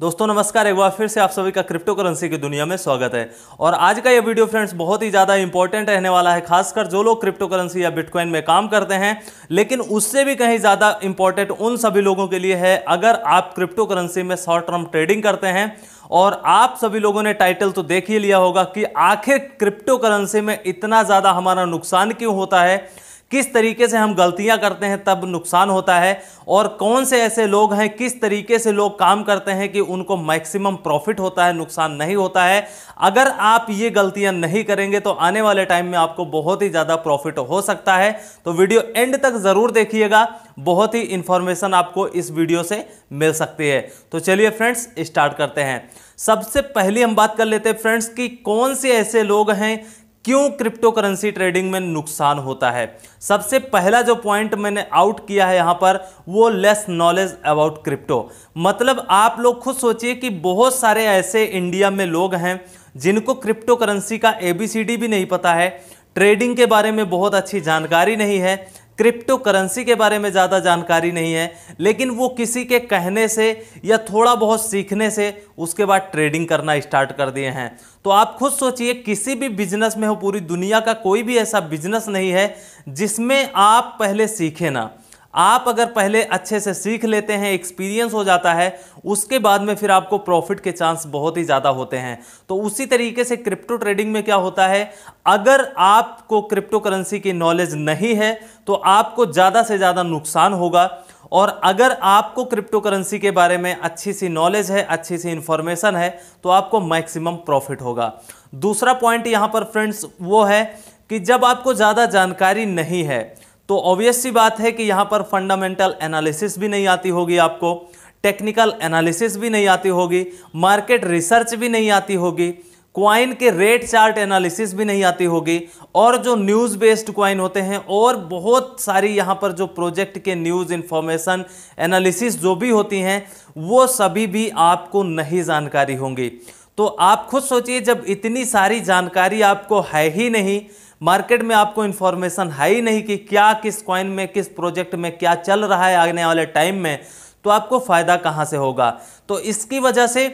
दोस्तों नमस्कार, एक बार फिर से आप सभी का क्रिप्टो करेंसी की दुनिया में स्वागत है। और आज का ये वीडियो फ्रेंड्स बहुत ही ज़्यादा इंपॉर्टेंट रहने वाला है, खासकर जो लोग क्रिप्टो करेंसी या बिटकॉइन में काम करते हैं। लेकिन उससे भी कहीं ज़्यादा इंपॉर्टेंट उन सभी लोगों के लिए है अगर आप क्रिप्टो करेंसी में शॉर्ट टर्म ट्रेडिंग करते हैं। और आप सभी लोगों ने टाइटल तो देख ही लिया होगा कि आखिर क्रिप्टो करेंसी में इतना ज़्यादा हमारा नुकसान क्यों होता है, किस तरीके से हम गलतियां करते हैं तब नुकसान होता है, और कौन से ऐसे लोग हैं, किस तरीके से लोग काम करते हैं कि उनको मैक्सिमम प्रॉफिट होता है, नुकसान नहीं होता है। अगर आप ये गलतियां नहीं करेंगे तो आने वाले टाइम में आपको बहुत ही ज़्यादा प्रॉफिट हो सकता है। तो वीडियो एंड तक ज़रूर देखिएगा, बहुत ही इंफॉर्मेशन आपको इस वीडियो से मिल सकती है। तो चलिए फ्रेंड्स स्टार्ट करते हैं। सबसे पहले हम बात कर लेते हैं फ्रेंड्स कि कौन से ऐसे लोग हैं, क्यों क्रिप्टो करेंसी ट्रेडिंग में नुकसान होता है। सबसे पहला जो पॉइंट मैंने आउट किया है यहां पर, वो लेस नॉलेज अबाउट क्रिप्टो। मतलब आप लोग खुद सोचिए कि बहुत सारे ऐसे इंडिया में लोग हैं जिनको क्रिप्टो करेंसी का ABCD भी नहीं पता है, ट्रेडिंग के बारे में बहुत अच्छी जानकारी नहीं है, क्रिप्टो करेंसी के बारे में ज़्यादा जानकारी नहीं है, लेकिन वो किसी के कहने से या थोड़ा बहुत सीखने से उसके बाद ट्रेडिंग करना स्टार्ट कर दिए हैं। तो आप खुद सोचिए, किसी भी बिजनेस में हो, पूरी दुनिया का कोई भी ऐसा बिजनेस नहीं है जिसमें आप पहले सीखें ना। आप अगर पहले अच्छे से सीख लेते हैं, एक्सपीरियंस हो जाता है, उसके बाद में फिर आपको प्रॉफिट के चांस बहुत ही ज़्यादा होते हैं। तो उसी तरीके से क्रिप्टो ट्रेडिंग में क्या होता है, अगर आपको क्रिप्टो करेंसी की नॉलेज नहीं है तो आपको ज़्यादा से ज़्यादा नुकसान होगा। और अगर आपको क्रिप्टो करेंसी के बारे में अच्छी सी नॉलेज है, अच्छी सी इंफॉर्मेशन है, तो आपको मैक्सिमम प्रॉफिट होगा। दूसरा पॉइंट यहाँ पर फ्रेंड्स वो है कि जब आपको ज़्यादा जानकारी नहीं है तो ऑब्वियस सी बात है कि यहाँ पर फंडामेंटल एनालिसिस भी नहीं आती होगी, आपको टेक्निकल एनालिसिस भी नहीं आती होगी, मार्केट रिसर्च भी नहीं आती होगी, क्वाइन के रेट चार्ट एनालिसिस भी नहीं आती होगी, और जो न्यूज़ बेस्ड क्वाइन होते हैं और बहुत सारी यहाँ पर जो प्रोजेक्ट के न्यूज़ इंफॉर्मेशन एनालिसिस जो भी होती हैं, वो सभी भी आपको नहीं जानकारी होंगी। तो आप खुद सोचिए, जब इतनी सारी जानकारी आपको है ही नहीं, मार्केट में आपको इंफॉर्मेशन है ही नहीं कि क्या किस कॉइन में, किस प्रोजेक्ट में क्या चल रहा है आने वाले टाइम में, तो आपको फ़ायदा कहाँ से होगा। तो इसकी वजह से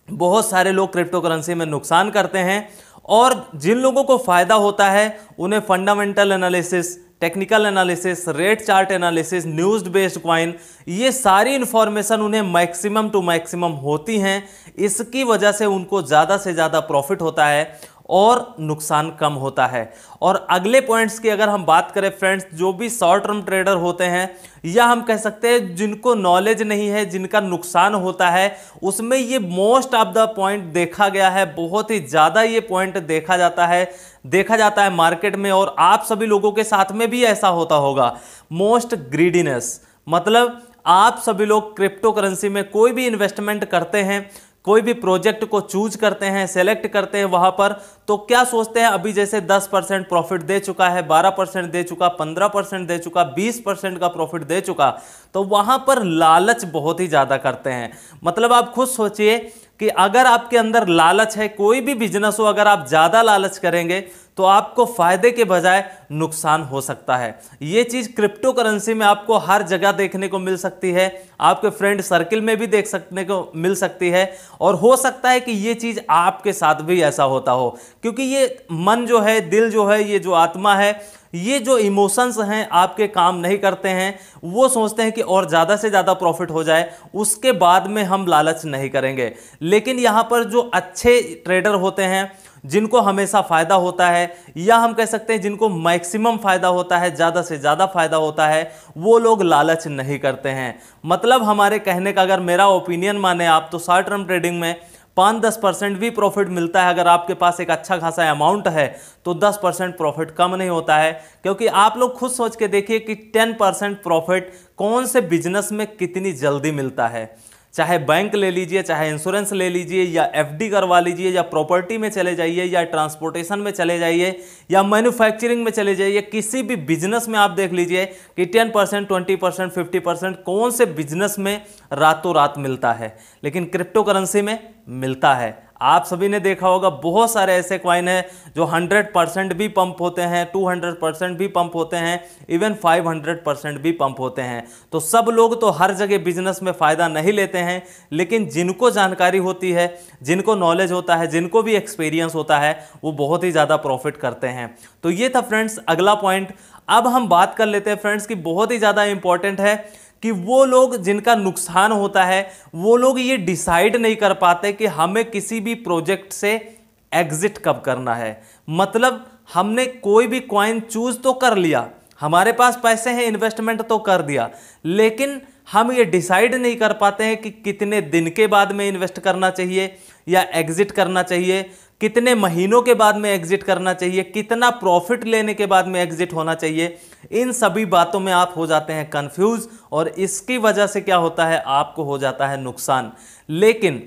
बहुत सारे लोग क्रिप्टो करेंसी में नुकसान करते हैं, और जिन लोगों को फ़ायदा होता है उन्हें fundamental analysis, technical analysis, rate chart analysis, news based coin, ये सारी इंफॉर्मेशन उन्हें मैक्सिमम टू मैक्सिमम होती हैं। इसकी वजह से उनको ज़्यादा से ज़्यादा प्रॉफिट होता है और नुकसान कम होता है। और अगले पॉइंट्स की अगर हम बात करें फ्रेंड्स, जो भी शॉर्ट टर्म ट्रेडर होते हैं, या हम कह सकते हैं जिनको नॉलेज नहीं है, जिनका नुकसान होता है, उसमें ये मोस्ट ऑफ द पॉइंट देखा गया है, बहुत ही ज़्यादा ये पॉइंट देखा जाता है मार्केट में, और आप सभी लोगों के साथ में भी ऐसा होता होगा। मोस्ट ग्रीडीनेस, मतलब आप सभी लोग क्रिप्टो करेंसी में कोई भी इन्वेस्टमेंट करते हैं, कोई भी प्रोजेक्ट को चूज करते हैं, सेलेक्ट करते हैं, वहां पर तो क्या सोचते हैं, अभी जैसे 10% प्रॉफिट दे चुका है, 12% दे चुका, 15% दे चुका, 20% का प्रॉफिट दे चुका, तो वहां पर लालच बहुत ही ज्यादा करते हैं। मतलब आप खुद सोचिए कि अगर आपके अंदर लालच है, कोई भी बिजनेस हो, अगर आप ज्यादा लालच करेंगे तो आपको फायदे के बजाय नुकसान हो सकता है। यह चीज क्रिप्टो करेंसी में आपको हर जगह देखने को मिल सकती है, आपके फ्रेंड सर्किल में भी देखने को मिल सकती है, और हो सकता है कि यह चीज आपके साथ भी ऐसा होता हो, क्योंकि ये मन जो है, दिल जो है, ये जो आत्मा है, ये जो इमोशंस हैं आपके काम नहीं करते हैं। वो सोचते हैं कि और ज़्यादा से ज़्यादा प्रॉफिट हो जाए, उसके बाद में हम लालच नहीं करेंगे। लेकिन यहाँ पर जो अच्छे ट्रेडर होते हैं, जिनको हमेशा फ़ायदा होता है, या हम कह सकते हैं जिनको मैक्सिमम फ़ायदा होता है, ज़्यादा से ज़्यादा फ़ायदा होता है, वो लोग लालच नहीं करते हैं। मतलब हमारे कहने का अगर मेरा ओपिनियन माने आप, तो शॉर्ट टर्म ट्रेडिंग में 5-10% भी प्रॉफिट मिलता है। अगर आपके पास एक अच्छा खासा अमाउंट है तो 10% प्रॉफिट कम नहीं होता है, क्योंकि आप लोग खुद सोच के देखिए कि 10% प्रॉफिट कौन से बिजनेस में कितनी जल्दी मिलता है। चाहे बैंक ले लीजिए, चाहे इंश्योरेंस ले लीजिए, या FD करवा लीजिए, या प्रॉपर्टी में चले जाइए, या ट्रांसपोर्टेशन में चले जाइए, या मैन्युफैक्चरिंग में चले जाइए, किसी भी बिजनेस में आप देख लीजिए कि 10%, 20%, 50% कौन से बिजनेस में रातों रात मिलता है, लेकिन क्रिप्टो करेंसी में मिलता है। आप सभी ने देखा होगा बहुत सारे ऐसे कॉइन हैं जो 100% भी पंप होते हैं, 200% भी पंप होते हैं, इवन 500% भी पंप होते हैं। तो सब लोग तो हर जगह बिजनेस में फ़ायदा नहीं लेते हैं, लेकिन जिनको जानकारी होती है, जिनको नॉलेज होता है, जिनको भी एक्सपीरियंस होता है, वो बहुत ही ज़्यादा प्रॉफिट करते हैं। तो ये था फ्रेंड्स अगला पॉइंट। अब हम बात कर लेते हैं फ्रेंड्स कि बहुत ही ज़्यादा इंपॉर्टेंट है कि वो लोग जिनका नुकसान होता है, वो लोग ये डिसाइड नहीं कर पाते कि हमें किसी भी प्रोजेक्ट से एग्जिट कब करना है। मतलब हमने कोई भी कॉइन चूज तो कर लिया, हमारे पास पैसे हैं, इन्वेस्टमेंट तो कर दिया, लेकिन हम ये डिसाइड नहीं कर पाते हैं कि कितने दिन के बाद में इन्वेस्ट करना चाहिए या एग्जिट करना चाहिए, कितने महीनों के बाद में एग्जिट करना चाहिए, कितना प्रॉफिट लेने के बाद में एग्जिट होना चाहिए। इन सभी बातों में आप हो जाते हैं कंफ्यूज और इसकी वजह से क्या होता है, आपको हो जाता है नुकसान। लेकिन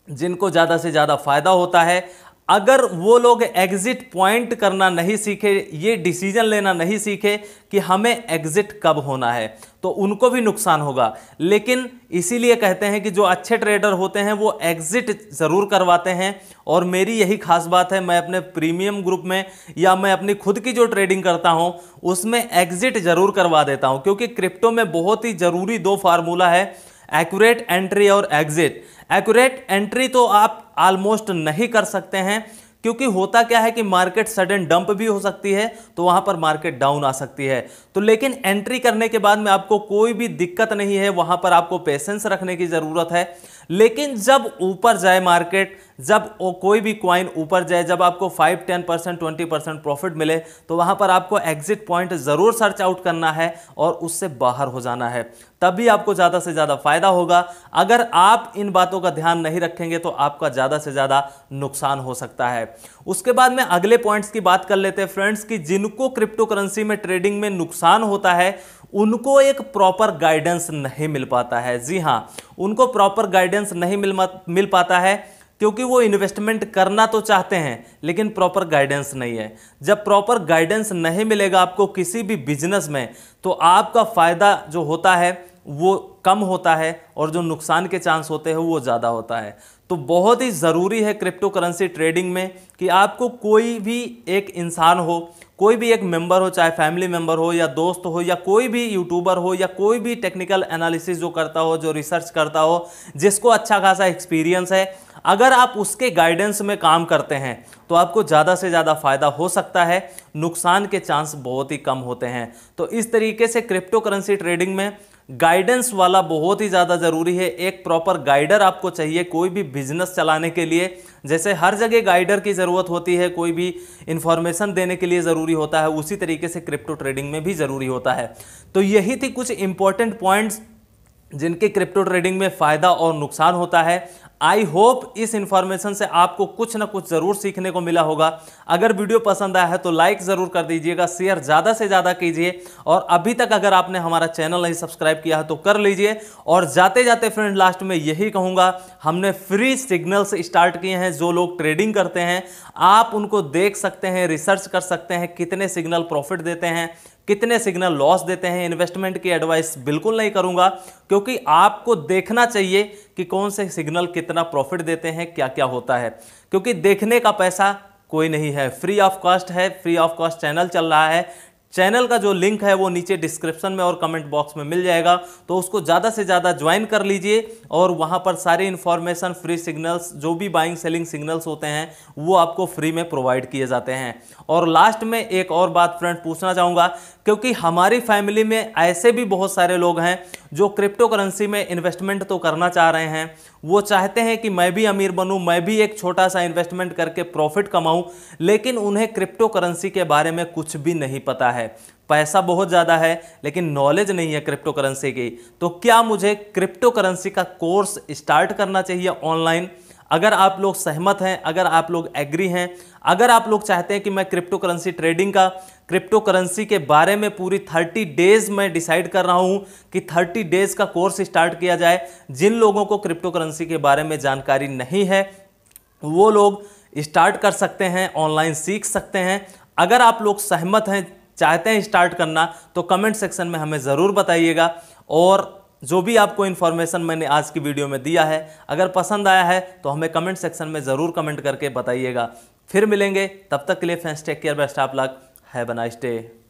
जिनको ज़्यादा से ज़्यादा फायदा होता है, अगर वो लोग एग्जिट पॉइंट करना नहीं सीखे, ये डिसीजन लेना नहीं सीखे कि हमें एग्जिट कब होना है, तो उनको भी नुकसान होगा। लेकिन इसीलिए कहते हैं कि जो अच्छे ट्रेडर होते हैं वो एग्जिट ज़रूर करवाते हैं। और मेरी यही खास बात है, मैं अपने प्रीमियम ग्रुप में या मैं अपनी खुद की जो ट्रेडिंग करता हूं उसमें एग्जिट ज़रूर करवा देता हूं, क्योंकि क्रिप्टो में बहुत ही ज़रूरी दो फार्मूला है, एक्यूरेट एंट्री और एग्जिट। एक्यूरेट एंट्री तो आप ऑलमोस्ट नहीं कर सकते हैं, क्योंकि होता क्या है कि मार्केट सडन डंप भी हो सकती है, तो वहां पर मार्केट डाउन आ सकती है। तो लेकिन एंट्री करने के बाद में आपको कोई भी दिक्कत नहीं है, वहां पर आपको पेशेंस रखने की जरूरत है। लेकिन जब ऊपर जाए मार्केट, जब कोई भी कॉइन ऊपर जाए, जब आपको 5, 10%, 20% प्रॉफिट मिले, तो वहां पर आपको एग्जिट पॉइंट जरूर सर्च आउट करना है और उससे बाहर हो जाना है, तभी आपको ज्यादा से ज्यादा फायदा होगा। अगर आप इन बातों का ध्यान नहीं रखेंगे तो आपका ज्यादा से ज्यादा नुकसान हो सकता है। उसके बाद में अगले पॉइंट्स की बात कर लेते हैं फ्रेंड्स कि जिनको क्रिप्टो करेंसी में ट्रेडिंग में नुकसान होता है उनको एक प्रॉपर गाइडेंस नहीं मिल पाता है। जी हां, उनको प्रॉपर गाइडेंस नहीं मिल पाता है, क्योंकि वो इन्वेस्टमेंट करना तो चाहते हैं लेकिन प्रॉपर गाइडेंस नहीं है। जब प्रॉपर गाइडेंस नहीं मिलेगा आपको किसी भी बिजनेस में, तो आपका फायदा जो होता है वो कम होता है और जो नुकसान के चांस होते हैं वो ज़्यादा होता है। तो बहुत ही ज़रूरी है क्रिप्टो करेंसी ट्रेडिंग में कि आपको कोई भी एक इंसान हो, कोई भी एक मेंबर हो, चाहे फैमिली मेंबर हो या दोस्त हो या कोई भी यूट्यूबर हो या कोई भी टेक्निकल एनालिसिस जो करता हो, जो रिसर्च करता हो, जिसको अच्छा खासा एक्सपीरियंस है, अगर आप उसके गाइडेंस में काम करते हैं तो आपको ज़्यादा से ज़्यादा फायदा हो सकता है, नुकसान के चांस बहुत ही कम होते हैं। तो इस तरीके से क्रिप्टो करेंसी ट्रेडिंग में गाइडेंस वाला बहुत ही ज़्यादा ज़रूरी है। एक प्रॉपर गाइडर आपको चाहिए कोई भी बिजनेस चलाने के लिए। जैसे हर जगह गाइडर की ज़रूरत होती है, कोई भी इंफॉर्मेशन देने के लिए ज़रूरी होता है, उसी तरीके से क्रिप्टो ट्रेडिंग में भी ज़रूरी होता है। तो यही थी कुछ इंपॉर्टेंट पॉइंट्स जिनके क्रिप्टो ट्रेडिंग में फ़ायदा और नुकसान होता है। आई होप इस इंफॉर्मेशन से आपको कुछ ना कुछ ज़रूर सीखने को मिला होगा। अगर वीडियो पसंद आया है तो लाइक ज़रूर कर दीजिएगा, शेयर ज़्यादा से ज़्यादा कीजिए, और अभी तक अगर आपने हमारा चैनल नहीं सब्सक्राइब किया है तो कर लीजिए। और जाते जाते फ्रेंड लास्ट में यही कहूँगा, हमने फ्री सिग्नल्स स्टार्ट किए हैं। जो लोग ट्रेडिंग करते हैं आप उनको देख सकते हैं, रिसर्च कर सकते हैं कितने सिग्नल प्रॉफिट देते हैं, कितने सिग्नल लॉस देते हैं। इन्वेस्टमेंट की एडवाइस बिल्कुल नहीं करूंगा, क्योंकि आपको देखना चाहिए कि कौन से सिग्नल कितना प्रॉफिट देते हैं, क्या क्या होता है, क्योंकि देखने का पैसा कोई नहीं है, फ्री ऑफ कॉस्ट है। फ्री ऑफ कॉस्ट चैनल चल रहा है। चैनल का जो लिंक है वो नीचे डिस्क्रिप्शन में और कमेंट बॉक्स में मिल जाएगा, तो उसको ज़्यादा से ज़्यादा ज्वाइन कर लीजिए और वहाँ पर सारी इन्फॉर्मेशन, फ्री सिग्नल्स, जो भी बाइंग सेलिंग सिग्नल्स होते हैं वो आपको फ्री में प्रोवाइड किए जाते हैं। और लास्ट में एक और बात फ्रेंड पूछना चाहूँगा, क्योंकि हमारी फैमिली में ऐसे भी बहुत सारे लोग हैं जो क्रिप्टो करेंसी में इन्वेस्टमेंट तो करना चाह रहे हैं, वो चाहते हैं कि मैं भी अमीर बनूं, मैं भी एक छोटा सा इन्वेस्टमेंट करके प्रॉफिट कमाऊं, लेकिन उन्हें क्रिप्टो करेंसी के बारे में कुछ भी नहीं पता है। पैसा बहुत ज़्यादा है लेकिन नॉलेज नहीं है क्रिप्टो करेंसी की। तो क्या मुझे क्रिप्टो करेंसी का कोर्स स्टार्ट करना चाहिए ऑनलाइन? अगर आप लोग सहमत हैं, अगर आप लोग एग्री हैं, अगर आप लोग चाहते हैं कि मैं क्रिप्टो करेंसी ट्रेडिंग का, क्रिप्टो करेंसी के बारे में पूरी 30 डेज में डिसाइड कर रहा हूं कि 30 डेज का कोर्स स्टार्ट किया जाए। जिन लोगों को क्रिप्टो करेंसी के बारे में जानकारी नहीं है वो लोग स्टार्ट कर सकते हैं, ऑनलाइन सीख सकते हैं। अगर आप लोग सहमत हैं, चाहते हैं स्टार्ट करना, तो कमेंट सेक्शन में हमें ज़रूर बताइएगा। और जो भी आपको इन्फॉर्मेशन मैंने आज की वीडियो में दिया है, अगर पसंद आया है तो हमें कमेंट सेक्शन में ज़रूर कमेंट करके बताइएगा। फिर मिलेंगे, तब तक के लिए friends take care, best of luck, have a nice day.